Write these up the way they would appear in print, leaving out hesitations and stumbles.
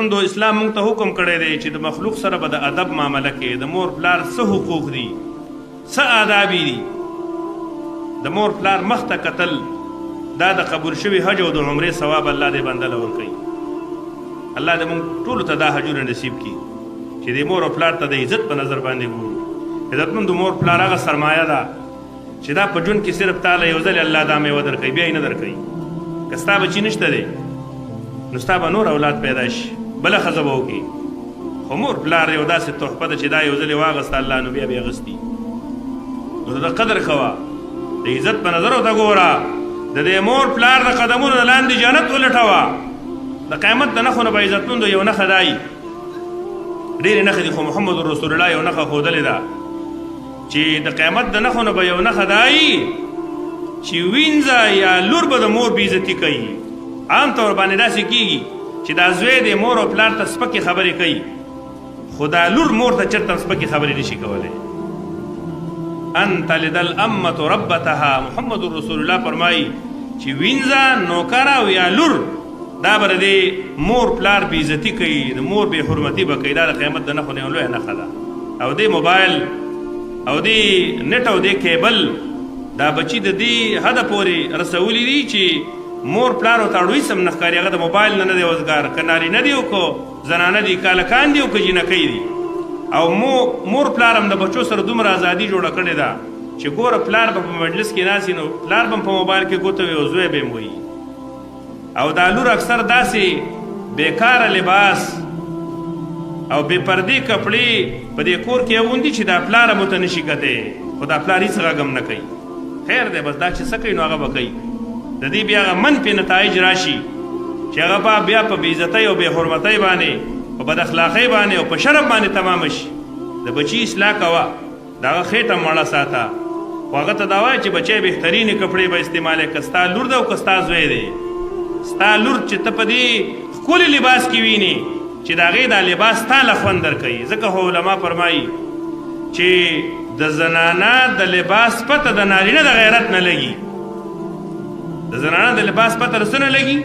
من دو اسلام مونږ ته حکم کړی دی چې د مخلوق سره به د ادب معامله کې د مور پلار څه حقوق دي څه آداب دي د مور پلار مخ ته کتل دا د قبول شوي حج او د عمرې ثواب الله دې بنده له ورکوي الله دې مونږ ټولو ته دا حجونه نصیب کړي چې د مور او پلار ته د عزت په نظر باندې ګورو عزتمند مور پلار هغه سرمایه ده چې دا په ژوند کې صرف تاله یو ځل الله دا میوه درکوي بیا یې نه درکوي که ستا بچي نشته دی نو ستا به نور اولاد پیدا شي بله ښځه به وکړي خو مور پلار یو داسې تحفه ده چې دا یو ځل یې واغسته الله نو بیا به یې اغوستي نو د قدر کوه د عزت په نظر ورته ګوره د دې مور پلار د قدمونو د لاندې جنت ولټوه د قیامت د نښو نه به عزتمندو یو نښه دای ډېرې نښې دي خو محمد رسول الله یو نښه ښودلې ده چې د قیامت د نښو نه به یو نښه دای چې وینځه یا لور به د مور بېعزتي کوي عام طور باندې داسې کېږي چې دا زوی د مور او پلار ته سپکې خبرې کوي خو دا لور مور ته چېرته هم سپکې خبرې نشي کولی ان تلد الامة ربتها محمد رسول الله فرمایي چې وینځه نوکره او یا لور دا به د مور پلار بېعزتي کوي د مور بې حرمتي به کوي دا د قیامت د نښو نه یو لویه نښه ده او دې موبایل او دې نټ او دې کیبل دا بچي د دې حده پورې رسولی دي چې مور پلار او تاړوي سم نه ښکاري هغه د موبایل نه دی وزګار که نارینه دی او که زنانه دي که هلکان دي او که جینکۍ دي او مور پلار هم د بچو سره دومره ازادي جوړه کړې ده چې ګوره پلار به په مجلس کې ناست نو پلار به په موبایل کې ګوته وي او زوی به یې وایي او دا لور اکثر داسې بیکاره لباس او بې پردې کپړې په دې کور کې اغوندي چې دا پلار هم ورته نشي کتی خو دا پلار هېڅ غږ هم نه کوي خیر دی بس دا چې څه کوي نو هغه به کوي د دې بیا هغه منفي نتایج راشي چې هغه به بیا په بېعزتۍ او بې حرمتۍ باندې په بد اخلاقۍ باندې او په شرم باندې تمامه شي د بچي اصلاح کوه د هغه خېټه مړه ساته خو هغه ته دا وایه چې بچی بهترینې کپړې به استعمالوي که ستا لور ده او که ستا زوی دی ستا لور چې ته په دې ښکلي لباس کې وینې چې د هغې دا لباس ستا له خوند درکوي ځکه خو علما فرمایي چې د زنانه د لباس پته د نارینه د غیرت نه لګي د زنانه د لباس پته څه نه لګي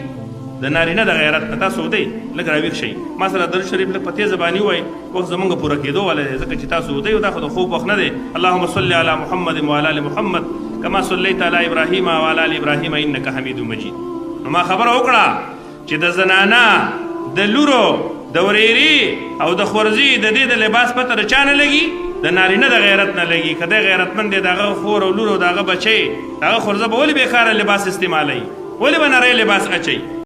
د نارینه د غیرت نه تاسو ودئ لږ راویښ شئ ما سره درود شریف لږ په تیزه باندې ووایئ وخت زمونږ پوره کېدو والی دی ځکه چې تاسو ودئ دا خو د خوب وخت نه دی اللهم صل علی محمد وعلى ال محمد کما صلیت علی ابراهیم وعلى ال ابراهیم انک حمید مجید نو ما خبره وکړه چې د زنانه د لورو د ورېرې او د خورزي د دې د لباس پته د چا نه لګي د نارینه د غیرت نه لګي که دی غیرتمند دی د هغه خور او لور او د هغه بچی د هغه خورزه به ولې بېکاره لباس استعمالوي ولې به نری لباس اچوي